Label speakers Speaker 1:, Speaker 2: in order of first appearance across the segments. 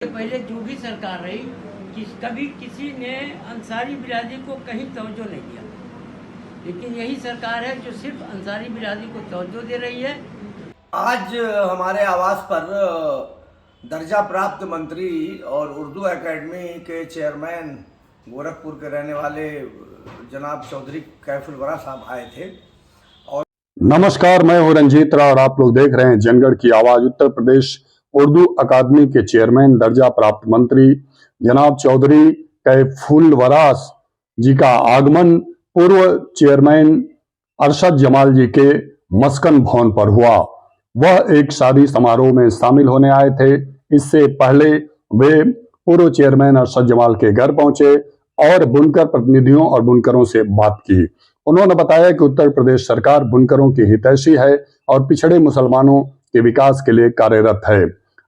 Speaker 1: पहले जो भी सरकार रही कभी किसी ने अंसारी बिरादरी को कहीं तवज्जो नहीं दिया, लेकिन यही सरकार है जो सिर्फ अंसारी बिरादरी को तवज्जो दे रही है।
Speaker 2: आज हमारे आवास पर दर्जा प्राप्त मंत्री और उर्दू एकेडमी के चेयरमैन गोरखपुर के रहने वाले जनाब चौधरी कैफुल वरा साहब आए थे। और
Speaker 3: नमस्कार, मैं हूं रंजीत राव और आप लोग देख रहे हैं जनगढ़ की आवाज। उत्तर प्रदेश उर्दू अकादमी के चेयरमैन दर्जा प्राप्त मंत्री जनाब चौधरी कैफुल वरास जी का आगमन पूर्व चेयरमैन अरशद जमाल जी के मस्कन भवन पर हुआ। वह एक शादी समारोह में शामिल होने आए थे। इससे पहले वे पूर्व चेयरमैन अरशद जमाल के घर पहुंचे और बुनकर प्रतिनिधियों और बुनकरों से बात की। उन्होंने बताया कि उत्तर प्रदेश सरकार बुनकरों की हितैषी है और पिछड़े मुसलमानों के विकास के लिए कार्यरत है।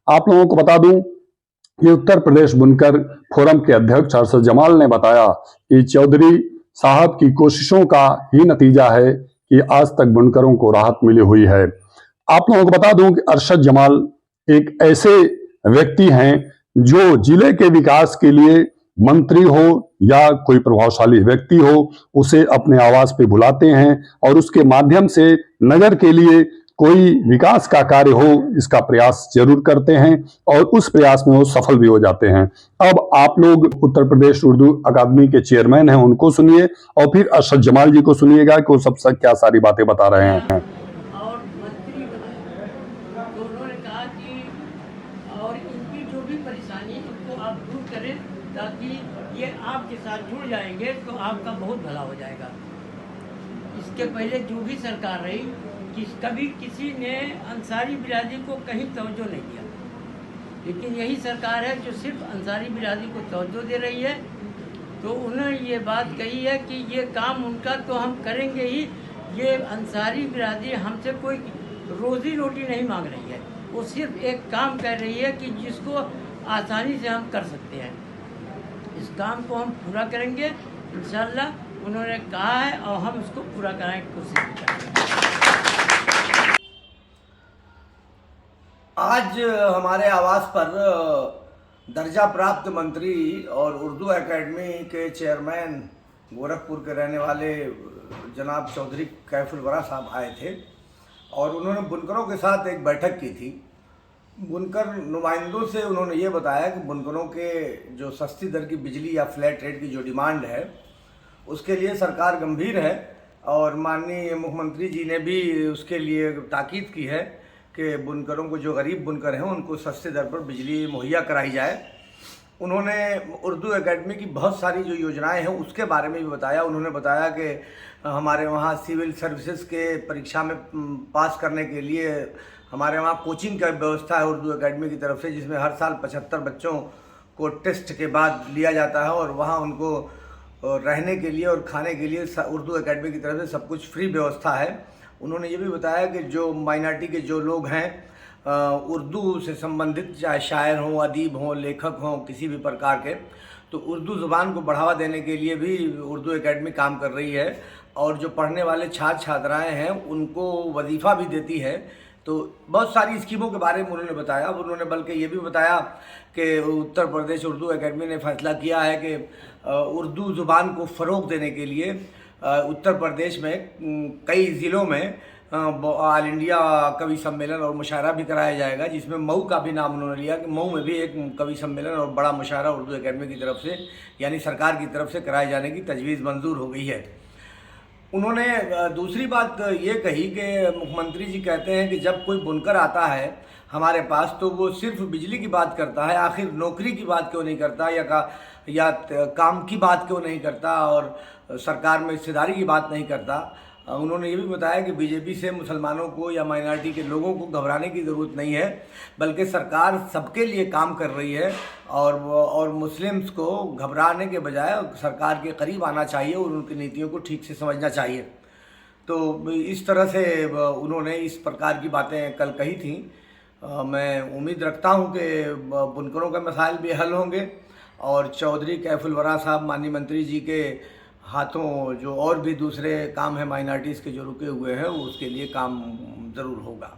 Speaker 3: आप लोगों को बता दूं कि उत्तर प्रदेश बुनकर फोरम के अध्यक्ष अरशद जमाल ने बताया कि चौधरी साहब की कोशिशों का ही नतीजा है कि आज तक बुनकरों को राहत मिली हुई है। आप लोगों को बता दूं कि अरशद जमाल एक ऐसे व्यक्ति हैं जो जिले के विकास के लिए मंत्री हो या कोई प्रभावशाली व्यक्ति हो, उसे अपने आवास पे बुलाते हैं और उसके माध्यम से नगर के लिए कोई विकास का कार्य हो इसका प्रयास जरूर करते हैं और उस प्रयास में वो सफल भी हो जाते हैं। अब आप लोग उत्तर प्रदेश उर्दू अकादमी के चेयरमैन हैं, उनको सुनिए और फिर अरशद जमाल जी को सुनिएगा कि वो सबसे क्या सारी बातें बता रहे हैं।
Speaker 1: और मंत्री तो उन्होंने कहा कि और इनकी जो भी परेशानी उनको आप दूर करें ताकि ये आपके साथ जुड़ जाएंगे तो आपका बहुत भला हो जाएगा। इसके पहले जो भी सरकार रही कभी किसी ने अंसारी बिरादरी को कहीं तवज्जो नहीं दिया, लेकिन यही सरकार है जो सिर्फ अंसारी बिरादरी को तवज्जो दे रही है। तो उन्होंने ये बात कही है कि ये काम उनका तो हम करेंगे ही, ये अंसारी बिरादरी हमसे कोई रोजी रोटी नहीं मांग रही है, वो सिर्फ एक काम कर रही है कि जिसको आसानी से हम कर सकते हैं। इस काम को हम पूरा करेंगे इंशाल्लाह, उन्होंने कहा है और हम उसको पूरा कराने की कोशिश करेंगे।
Speaker 2: आज हमारे आवास पर दर्जा प्राप्त मंत्री और उर्दू एकेडमी के चेयरमैन गोरखपुर के रहने वाले जनाब चौधरी कैफुल वरा साहब आए थे और उन्होंने बुनकरों के साथ एक बैठक की थी। बुनकर नुमाइंदों से उन्होंने ये बताया कि बुनकरों के जो सस्ती दर की बिजली या फ्लैट रेट की जो डिमांड है उसके लिए सरकार गंभीर है और माननीय मुख्यमंत्री जी ने भी उसके लिए ताकीद की है कि बुनकरों को, जो गरीब बुनकर हैं, उनको सस्ते दर पर बिजली मुहैया कराई जाए। उन्होंने उर्दू एकेडमी की बहुत सारी जो योजनाएं हैं उसके बारे में भी बताया। उन्होंने बताया कि हमारे वहाँ सिविल सर्विसेज के परीक्षा में पास करने के लिए हमारे वहाँ कोचिंग का व्यवस्था है उर्दू एकेडमी की तरफ से, जिसमें हर साल 75 बच्चों को टेस्ट के बाद लिया जाता है और वहाँ उनको रहने के लिए और खाने के लिए उर्दू एकेडमी की तरफ से सब कुछ फ्री व्यवस्था है। उन्होंने ये भी बताया कि जो माइनॉरिटी के जो लोग हैं उर्दू से संबंधित, चाहे शायर हों, अदीब हों, लेखक हों, किसी भी प्रकार के, तो उर्दू ज़ुबान को बढ़ावा देने के लिए भी उर्दू एकेडमी काम कर रही है और जो पढ़ने वाले छात्र छात्राएं हैं उनको वजीफ़ा भी देती है। तो बहुत सारी स्कीमों के बारे में उन्होंने बताया। उन्होंने बल्कि ये भी बताया कि उत्तर प्रदेश उर्दू एकेडमी ने फैसला किया है कि उर्दू ज़ुबान को फ़रोग़ देने के लिए उत्तर प्रदेश में कई ज़िलों में ऑल इंडिया कवि सम्मेलन और मुशायरा भी कराया जाएगा, जिसमें मऊ का भी नाम उन्होंने लिया कि मऊ में भी एक कवि सम्मेलन और बड़ा मुशायरा उर्दू एकेडमी की तरफ से, यानी सरकार की तरफ से कराए जाने की तजवीज़ मंजूर हो गई है। उन्होंने दूसरी बात ये कही कि मुख्यमंत्री जी कहते हैं कि जब कोई बुनकर आता है हमारे पास तो वो सिर्फ बिजली की बात करता है, आखिर नौकरी की बात क्यों नहीं करता या काम की बात क्यों नहीं करता और सरकार में हिस्सेदारी की बात नहीं करता। उन्होंने ये भी बताया कि बीजेपी से मुसलमानों को या माइनॉरिटी के लोगों को घबराने की ज़रूरत नहीं है, बल्कि सरकार सबके लिए काम कर रही है और मुस्लिम्स को घबराने के बजाय सरकार के करीब आना चाहिए और उनकी नीतियों को ठीक से समझना चाहिए। तो इस तरह से उन्होंने इस प्रकार की बातें कल कही थी। मैं उम्मीद रखता हूं कि बुनकरों के मसाइल भी हल होंगे और चौधरी कैफुल वरा साहब माननीय मंत्री जी के हाथों जो और भी दूसरे काम हैं माइनॉरिटीज़ के जो रुके हुए हैं उसके लिए काम ज़रूर होगा।